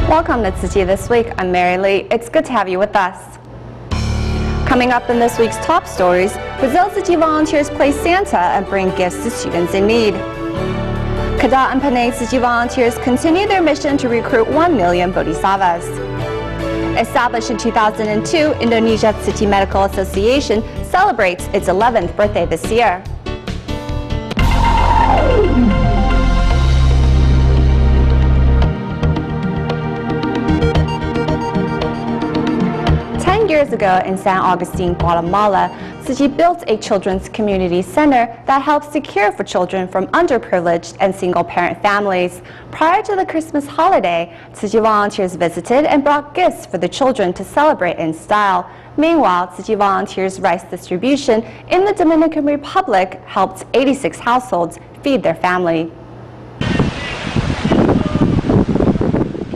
Welcome to Tzu Chi This Week. I'm Mary Lee. It's good to have you with us. Coming up in this week's top stories, Brazil Tzu Chi volunteers play Santa and bring gifts to students in need. Kedah and Penang Tzu Chi volunteers continue their mission to recruit 1 million bodhisattvas. Established in 2002, Indonesia Tzu Chi Medical Association celebrates its 11th birthday this year. 10 years ago in San Agustin, Guatemala, Tzu Chi built a children's community center that helps to care for children from underprivileged and single-parent families. Prior to the Christmas holiday, Tzu Chi volunteers visited and brought gifts for the children to celebrate in style. Meanwhile, Tzu Chi volunteers' rice distribution in the Dominican Republic helped 86 households feed their family.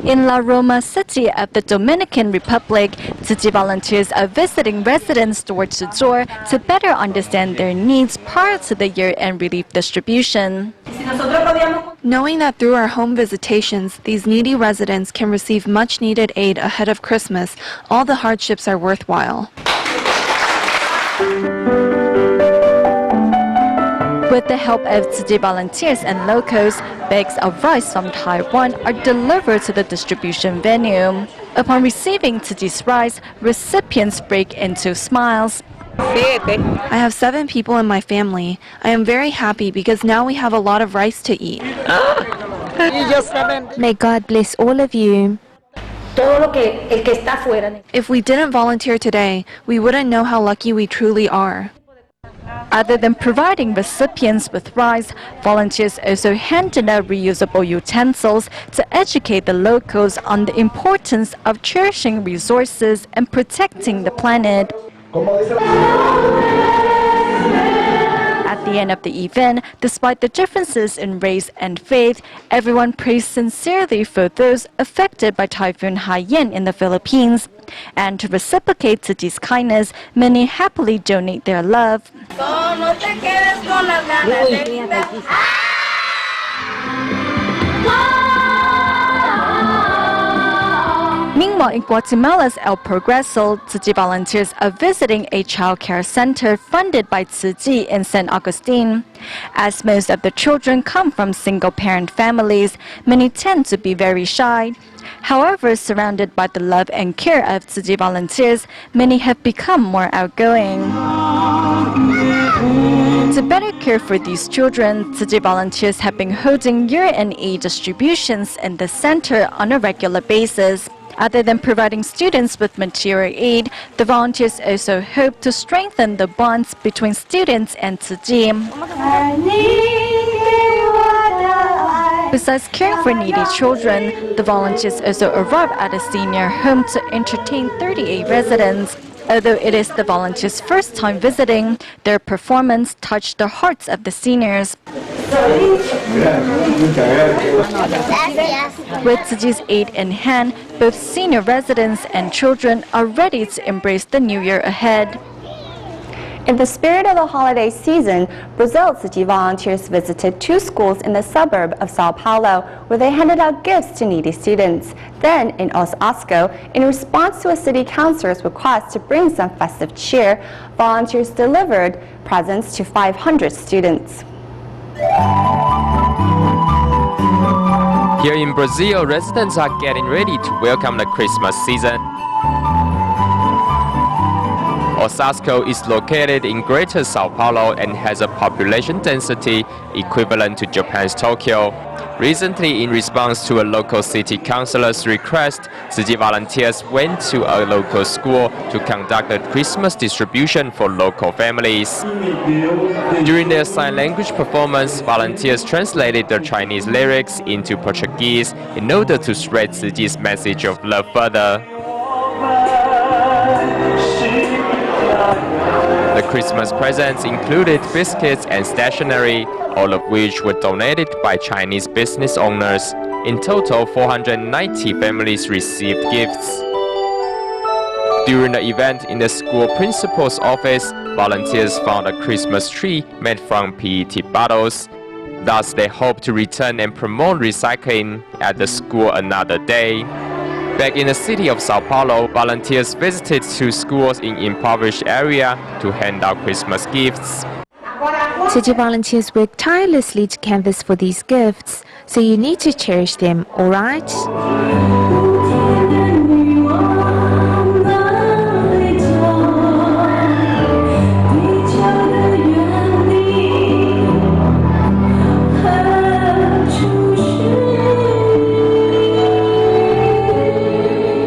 In La Roma City of the Dominican Republic, Tzu Chi volunteers are visiting residents door to door to better understand their needs prior to the year-end relief distribution. Knowing that through our home visitations, these needy residents can receive much-needed aid ahead of Christmas, all the hardships are worthwhile. With the help of Tzu Chi volunteers and locals, bags of rice from Taiwan are delivered to the distribution venue. Upon receiving Tzu Chi's rice, recipients break into smiles. I have 7 people in my family. I am very happy because now we have a lot of rice to eat. May God bless all of you. If we didn't volunteer today, we wouldn't know how lucky we truly are. Other than providing recipients with rice, volunteers also handed out reusable utensils to educate the locals on the importance of cherishing resources and protecting the planet. At the end of the event, despite the differences in race and faith, everyone prays sincerely for those affected by Typhoon Haiyan in the Philippines. And to reciprocate Tzu Chi's kindness, many happily donate their love. Meanwhile, in Guatemala's El Progreso, Tzu Chi volunteers are visiting a child care center funded by Tzu Chi in San Agustin. As most of the children come from single-parent families, many tend to be very shy. However, surrounded by the love and care of Tzu Chi volunteers, many have become more outgoing. To better care for these children, Tzu Chi volunteers have been holding year-end aid distributions in the center on a regular basis. Other than providing students with material aid, the volunteers also hope to strengthen the bonds between students and Tzu Chi. Besides caring for needy children, the volunteers also arrive at a senior home to entertain 38 residents. Although it is the volunteers' first time visiting, their performance touched the hearts of the seniors. With Tzu Chi's aid in hand, both senior residents and children are ready to embrace the new year ahead. In the spirit of the holiday season, Brazil Tzu Chi volunteers visited 2 schools in the suburb of Sao Paulo, where they handed out gifts to needy students. Then, in Osasco, in response to a city councilor's request to bring some festive cheer, volunteers delivered presents to 500 students. Here in Brazil, residents are getting ready to welcome the Christmas season. Osasco is located in Greater Sao Paulo and has a population density equivalent to Japan's Tokyo. Recently, in response to a local city councilor's request, Tzu Chi volunteers went to a local school to conduct a Christmas distribution for local families. During their sign language performance, volunteers translated the Chinese lyrics into Portuguese in order to spread Tzu Chi's message of love further. The Christmas presents included biscuits and stationery, all of which were donated by Chinese business owners. In total, 490 families received gifts. During the event in the school principal's office, volunteers found a Christmas tree made from PET bottles. Thus, they hope to return and promote recycling at the school another day. Back in the city of Sao Paulo, volunteers visited 2 schools in impoverished area to hand out Christmas gifts. Tzu Chi volunteers work tirelessly to canvass for these gifts, so you need to cherish them, alright?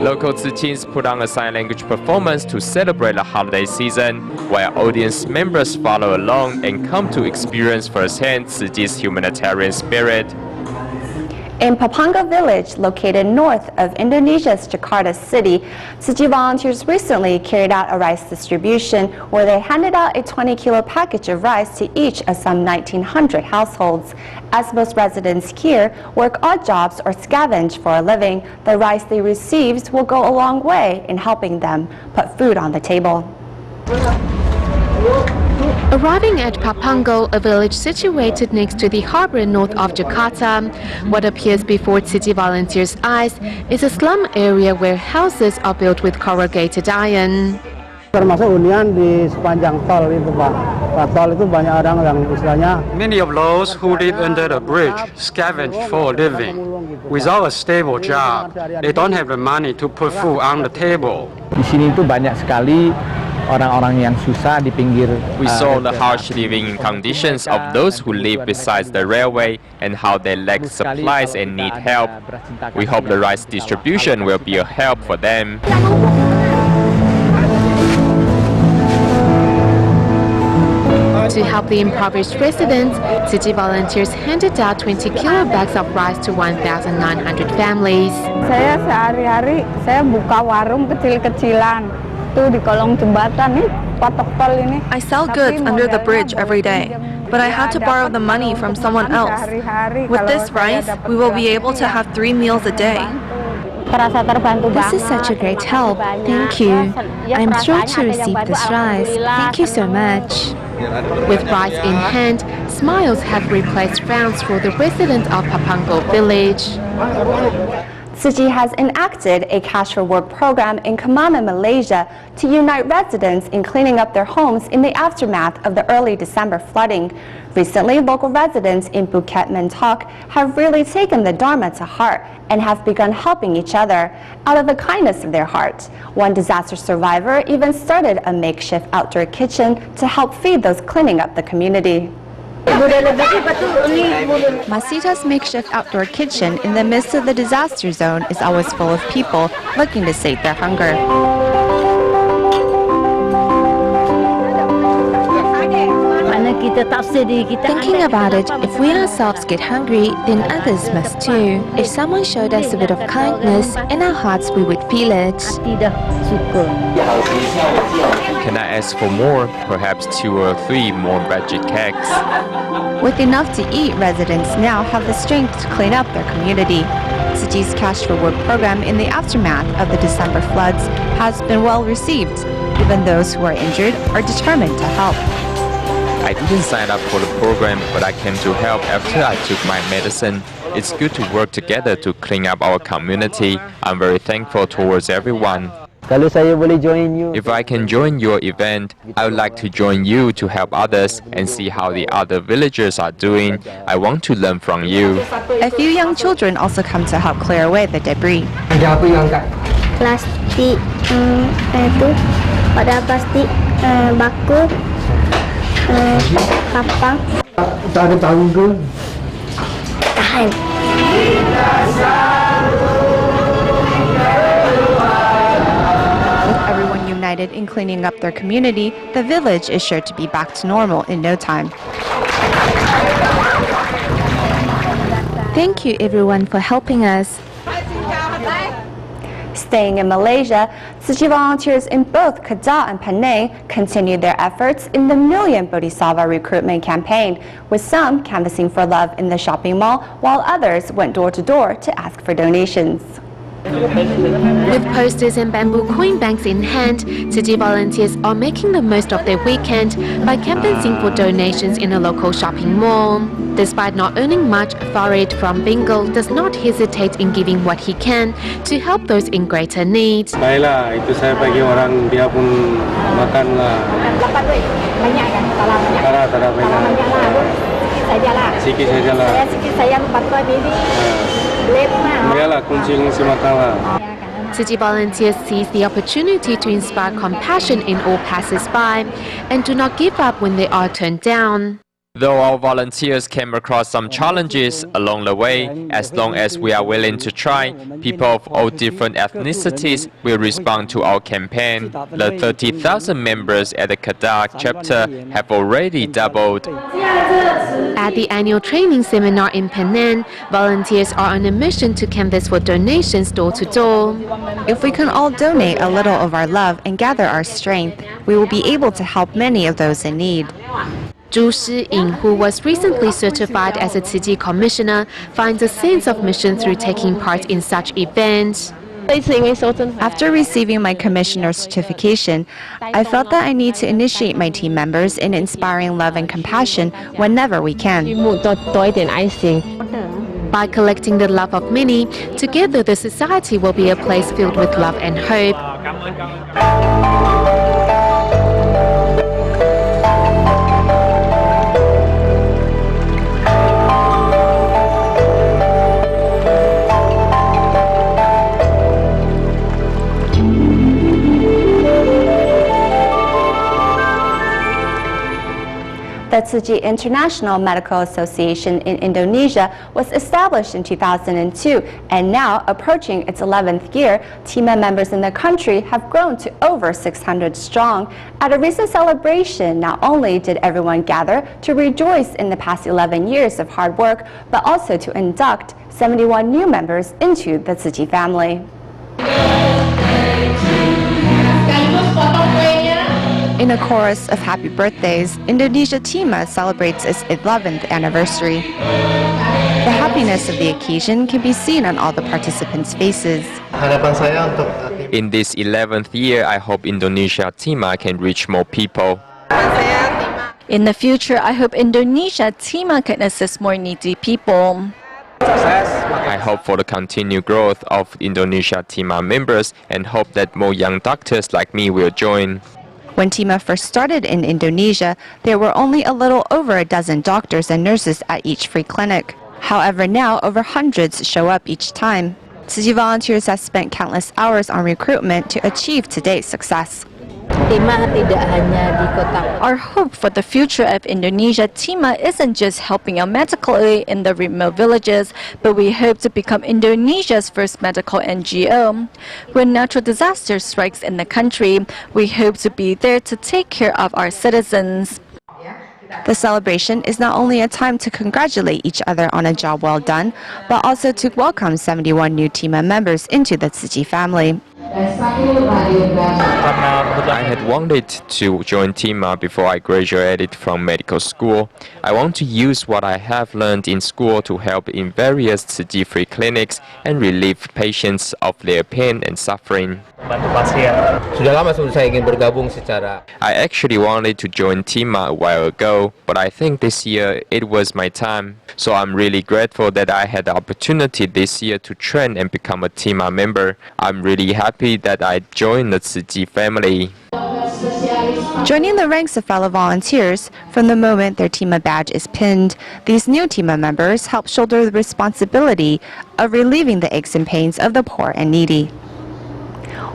Local Tzu Chis put on a sign language performance to celebrate the holiday season, while audience members follow along and come to experience firsthand Tzu Chi's humanitarian spirit. In Papango village, located north of Indonesia's Jakarta city, Tzu Chi volunteers recently carried out a rice distribution where they handed out a 20-kilo package of rice to each of some 1,900 households. As most residents here work odd jobs or scavenge for a living, the rice they received will go a long way in helping them put food on the table. Arriving at Papango, a village situated next to the harbor north of Jakarta, what appears before Tzu Chi volunteers' eyes is a slum area where houses are built with corrugated iron. Termasuk hunian di sepanjang tol itu Pak. Tol itu banyak orang yang istilahnya. Many of those who live under the bridge scavenge for a living. Without a stable job, they don't have the money to put food on the table. Di sini itu banyak sekali orang-orang yang susah di pinggir. We saw the harsh living conditions of those who live beside the railway and how they lack supplies and need help. We hope the rice distribution will be a help for them. To help the impoverished residents, Tzu Chi volunteers handed out 20 kilo bags of rice to 1,900 families. Saya sehari-hari saya buka warung kecil-kecilan. Tuh di kolong jembatan nih, patok tol ini. I sell goods under the bridge every day, but I had to borrow the money from someone else. With this rice, we will be able to have 3 meals a day. This is such a great help. Thank you. I'm thrilled to receive this rice. Thank you so much. With rice in hand, smiles have replaced frowns for the residents of Papango village. Tzu Chi has enacted a cash reward program in Kemana, Malaysia to unite residents in cleaning up their homes in the aftermath of the early December flooding. Recently, local residents in Phuket Mentok have really taken the Dharma to heart and have begun helping each other out of the kindness of their heart. One disaster survivor even started a makeshift outdoor kitchen to help feed those cleaning up the community. Masita's makeshift outdoor kitchen in the midst of the disaster zone is always full of people looking to sate their hunger. Thinking about it, if we ourselves get hungry, then others must too. If someone showed us a bit of kindness, in our hearts we would feel it. Can I ask for more? Perhaps 2 or 3 more veggie cakes. With enough to eat, residents now have the strength to clean up their community. Tzu Chi's cash reward program in the aftermath of the December floods has been well received. Even those who are injured are determined to help. I didn't sign up for the program, but I came to help after I took my medicine. It's good to work together to clean up our community. I'm very thankful towards everyone. Kalau saya boleh join you. If I can join your event, I would like to join you to help others and see how the other villagers are doing. I want to learn from you. A few young children also come to help clear away the debris. Ada apa yang angkat? Plastik itu, pada plastik baku, kapang. Tak ada tahu ke? Tahan. With everyone united in cleaning up their community, the village is sure to be back to normal in no time. Thank you everyone for helping us. Staying in Malaysia, Tzu Chi volunteers in both Kedah and Penang continued their efforts in the Million Bodhisattva recruitment campaign, with some canvassing for love in the shopping mall, while others went door to door to ask for donations. With posters and bamboo coin banks in hand, Tzu Chi volunteers are making the most of their weekend by canvassing for donations in a local shopping mall. Despite not earning much, Farid from Bengal does not hesitate in giving what he can to help those in greater need. Baiklah, itu saya bagi orang dia pun makan lah. Dapat duit banyak kan? Kalau banyak. Tak ada banyak. Sikit saja lah. Sikit saja lah. Saya sikit saya bantuan ini. Lep mah. Biarlah kunci makan lah. Tzu Chi volunteers seize the opportunity to inspire compassion in all passers-by and do not give up when they are turned down. Though our volunteers came across some challenges along the way, as long as we are willing to try, people of all different ethnicities will respond to our campaign. The 30,000 members at the Kedah chapter have already doubled. At the annual training seminar in Penang, volunteers are on a mission to canvass for donations door to door. If we can all donate a little of our love and gather our strength, we will be able to help many of those in need. Zhu Shiying, who was recently certified as a Tzu Chi commissioner, finds a sense of mission through taking part in such events. After receiving my commissioner certification, I felt that I need to initiate my team members in inspiring love and compassion whenever we can. By collecting the love of many, together the society will be a place filled with love and hope. The Tzu Chi International Medical Association in Indonesia was established in 2002, and now, approaching its 11th year, TIMA members in the country have grown to over 600 strong. At a recent celebration, not only did everyone gather to rejoice in the past 11 years of hard work, but also to induct 71 new members into the Tzu Chi family. In a chorus of happy birthdays, Indonesia TIMA celebrates its 11th anniversary. The happiness of the occasion can be seen on all the participants' faces. In this 11th year, I hope Indonesia TIMA can reach more people. In the future, I hope Indonesia TIMA can assist more needy people. I hope for the continued growth of Indonesia TIMA members and hope that more young doctors like me will join. When TIMA first started in Indonesia, there were only a little over a dozen doctors and nurses at each free clinic. However, now over hundreds show up each time. Tzu Chi volunteers have spent countless hours on recruitment to achieve today's success. Our hope for the future of Indonesia TIMA isn't just helping out medically in the remote villages, but we hope to become Indonesia's first medical NGO. When natural disaster strikes in the country, we hope to be there to take care of our citizens. The celebration is not only a time to congratulate each other on a job well done, but also to welcome 71 new TIMA members into the Tzu Chi family. I had wanted to join TIMA before I graduated from medical school. I want to use what I have learned in school to help in various Tzu Chi free clinics and relieve patients of their pain and suffering. I actually wanted to join TIMA a while ago, but I think this year it was my time. So I'm really grateful that I had the opportunity this year to train and become a TIMA member. I'm really happy that I joined the Tzu Chi family. Joining the ranks of fellow volunteers, from the moment their TIMA badge is pinned, these new TIMA members help shoulder the responsibility of relieving the aches and pains of the poor and needy.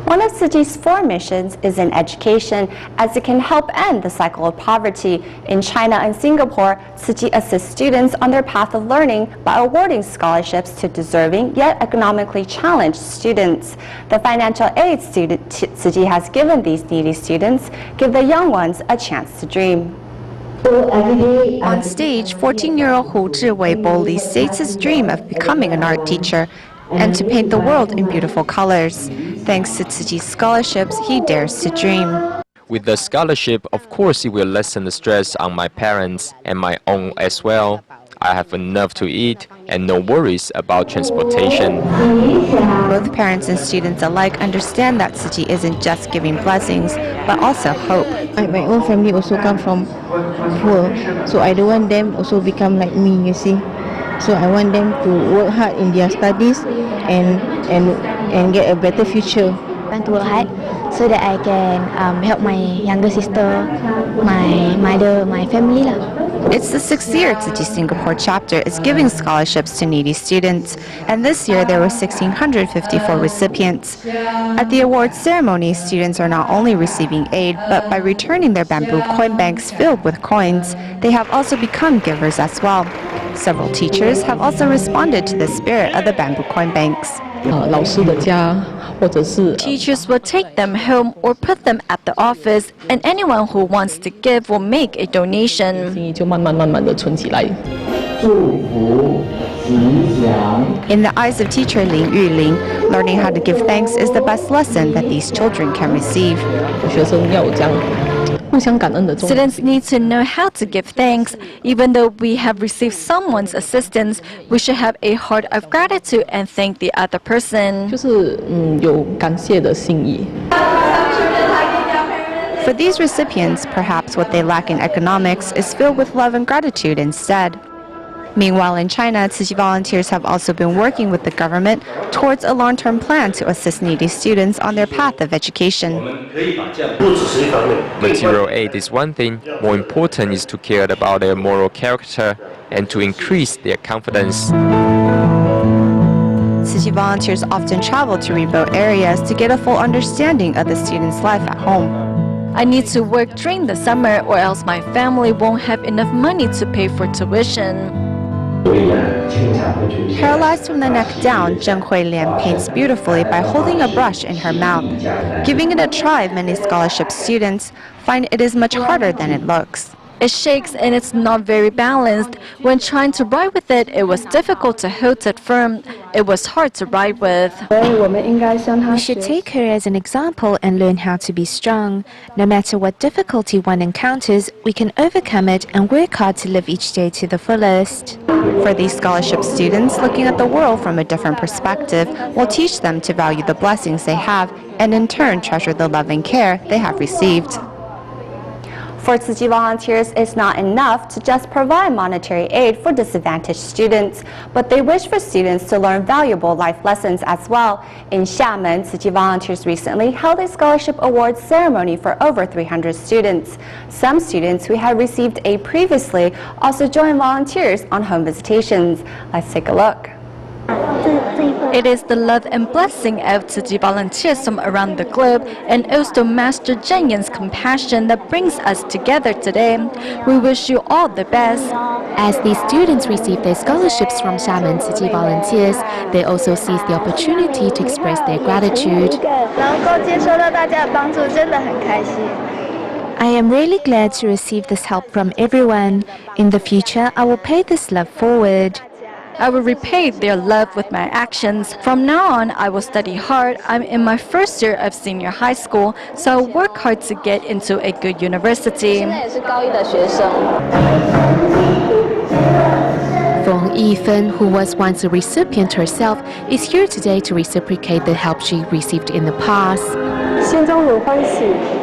One of Tzu Chi's 4 missions is in education, as it can help end the cycle of poverty. In China and Singapore, Tzu Chi assists students on their path of learning by awarding scholarships to deserving yet economically challenged students. The financial aid Tzu Chi has given these needy students give the young ones a chance to dream. On stage, 14-year-old Hu Zhiwei boldly states his dream of becoming an art teacher and to paint the world in beautiful colors. Thanks to Tzu Chi's scholarships, he dares to dream. With the scholarship, of course, it will lessen the stress on my parents and my own as well. I have enough to eat and no worries about transportation. Both parents and students alike understand that Tzu Chi isn't just giving blessings, but also hope. My own family also come from poor, so I don't want them also become like me, you see. So I want them to work hard in their studies and get a better future. I want to work hard so that I can help my younger sister, my mother, my family lah. It's the 6th year Tzu Chi Singapore chapter is giving scholarships to needy students, and this year there were 1,654 recipients. At the awards ceremony, students are not only receiving aid, but by returning their bamboo coin banks filled with coins, they have also become givers as well. Several teachers have also responded to the spirit of the bamboo coin banks. Teachers will take them home or put them at the office, and anyone who wants to give will make a donation. In the eyes of teacher Lin Yuling, learning how to give thanks is the best lesson that these children can receive. Students need to know how to give thanks. Even though we have received someone's assistance, we should have a heart of gratitude and thank the other person. For these recipients, perhaps what they lack in economics is filled with love and gratitude instead. Meanwhile, in China, Tzu Chi volunteers have also been working with the government towards a long-term plan to assist needy students on their path of education. Material aid is one thing. More important is to care about their moral character and to increase their confidence. Tzu Chi volunteers often travel to remote areas to get a full understanding of the students' life at home. I need to work during the summer or else my family won't have enough money to pay for tuition. Paralyzed from the neck down, Zheng Huilian paints beautifully by holding a brush in her mouth. Giving it a try, many scholarship students find it is much harder than it looks. It shakes and it's not very balanced. When trying to write with it, it was difficult to hold it firm. It was hard to write with. We should take her as an example and learn how to be strong. No matter what difficulty one encounters, we can overcome it and work hard to live each day to the fullest. For these scholarship students, looking at the world from a different perspective will teach them to value the blessings they have and in turn treasure the love and care they have received. For Tzu Chi volunteers, it's not enough to just provide monetary aid for disadvantaged students, but they wish for students to learn valuable life lessons as well. In Xiamen, Tzu Chi volunteers recently held a scholarship awards ceremony for over 300 students. Some students who had received aid previously also joined volunteers on home visitations. Let's take a look. It is the love and blessing of Tzu Chi volunteers from around the globe and also Master Zheng Yan's compassion that brings us together today. We wish you all the best. As these students receive their scholarships from Xiamen Tzu Chi volunteers, they also seize the opportunity to express their gratitude. I am really glad to receive this help from everyone. In the future, I will pay this love forward. I will repay their love with my actions. From now on, I will study hard. I'm in my first year of senior high school, so I'll work hard to get into a good university. Feng Yifen, who was once a recipient herself, is here today to reciprocate the help she received in the past.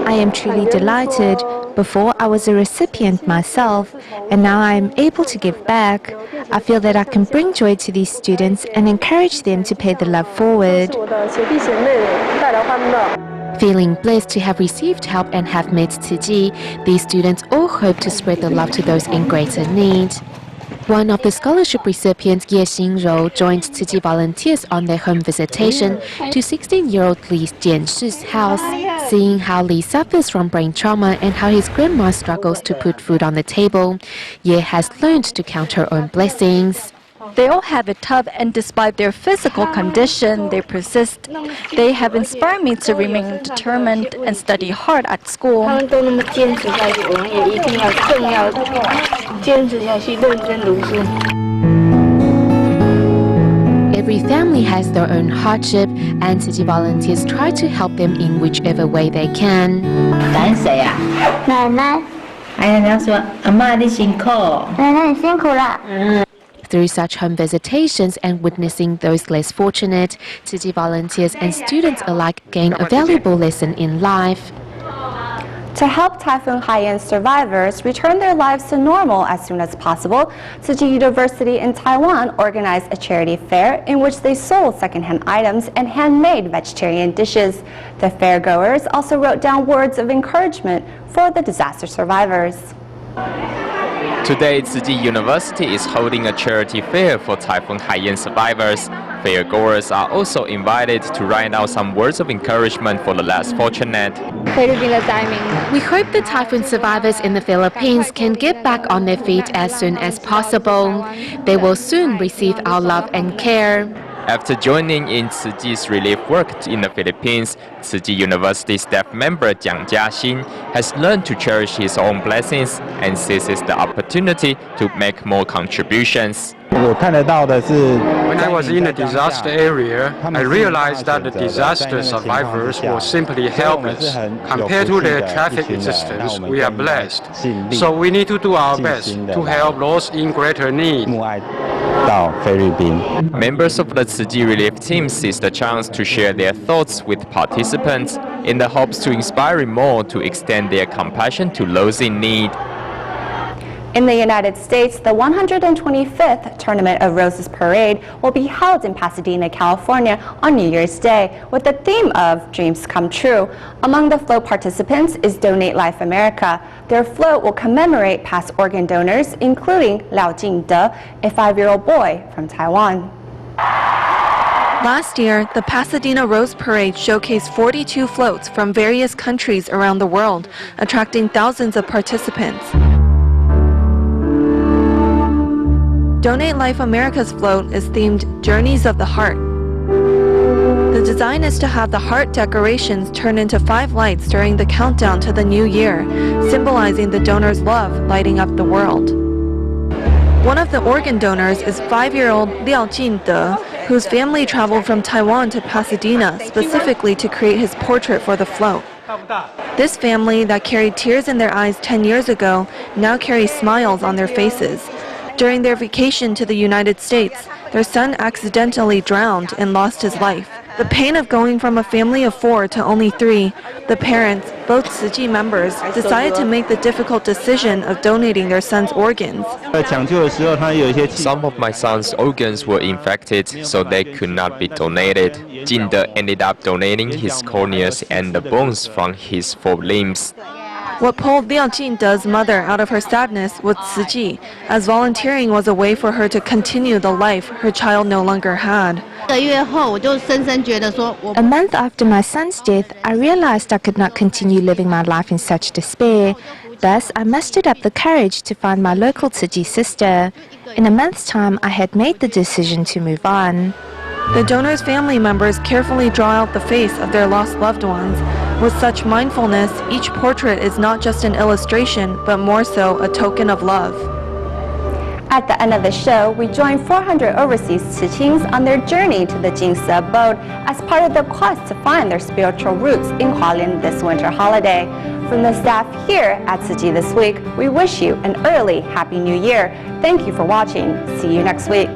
I am truly delighted. Before, I was a recipient myself, and now I am able to give back. I feel that I can bring joy to these students and encourage them to pay the love forward. Feeling blessed to have received help and have met Tzu Chi, these students all hope to spread the love to those in greater need. One of the scholarship recipients, Ye Xinrou, joined Tzu Chi volunteers on their home visitation to 16-year-old Li Jianshi's house. Seeing how Li suffers from brain trauma and how his grandma struggles to put food on the table, Ye has learned to count her own blessings. They all have it tough, and despite their physical condition, they persist. They have inspired me to remain determined and study hard at school. Every family has their own hardship, and Tzu Chi volunteers try to help them in whichever way they can. 感恩谁呀？奶奶。哎呀，人家说阿嬷你辛苦。奶奶你辛苦了。Through such home visitations and witnessing those less fortunate, Tzu Chi volunteers and students alike gain a valuable lesson in life. To help Typhoon Haiyan survivors return their lives to normal as soon as possible, Tzu Chi University in Taiwan organized a charity fair in which they sold secondhand items and handmade vegetarian dishes. The fairgoers also wrote down words of encouragement for the disaster survivors. Today, Tzu Chi University is holding a charity fair for Typhoon Haiyan survivors. Fairgoers are also invited to write out some words of encouragement for the less fortunate. We hope the typhoon survivors in the Philippines can get back on their feet as soon as possible. They will soon receive our love and care. After joining in Tzu Chi's relief work in the Philippines, Tzu Chi University staff member Jiang Jiaxin has learned to cherish his own blessings and seizes the opportunity to make more contributions. When I was in a disaster area, I realized that the disaster survivors were simply helpless. Compared to their tragic existence, we are blessed. So we need to do our best to help those in greater need. Members of the Tzu Chi relief team seized the chance to share their thoughts with participants in the hopes to inspire more to extend their compassion to those in need. In the United States, the 125th Tournament of Roses Parade will be held in Pasadena, California on New Year's Day with the theme of Dreams Come True. Among the float participants is Donate Life America. Their float will commemorate past organ donors, including Liao Jingde, a 5-year-old boy from Taiwan. Last year, the Pasadena Rose Parade showcased 42 floats from various countries around the world, attracting thousands of participants. Donate Life America's float is themed Journeys of the Heart. The design is to have the heart decorations turn into 5 lights during the countdown to the new year, symbolizing the donor's love lighting up the world. One of the organ donors is 5-year-old Liao Jingde, whose family traveled from Taiwan to Pasadena specifically to create his portrait for the float. This family that carried tears in their eyes 10 years ago now carries smiles on their faces. During their vacation to the United States, their son accidentally drowned and lost his life. The pain of going from a family of 4 to only 3, the parents, both Tzu Chi members, decided to make the difficult decision of donating their son's organs. Some of my son's organs were infected, so they could not be donated. Jingde ended up donating his corneas and the bones from his 4 limbs. What pulled Liao Jingde's mother out of her sadness was Tzu Chi, as volunteering was a way for her to continue the life her child no longer had. A month after my son's death, I realized I could not continue living my life in such despair. Thus, I mustered up the courage to find my local Tzu Chi sister. In a month's time, I had made the decision to move on. The donor's family members carefully draw out the face of their lost loved ones. With such mindfulness, each portrait is not just an illustration, but more so a token of love. At the end of the show, we join 400 overseas Tzu Chis on their journey to the Jingsi abode as part of the quest to find their spiritual roots in Hualien this winter holiday. From the staff here at Tzu Chi This Week, we wish you an early Happy New Year. Thank you for watching. See you next week.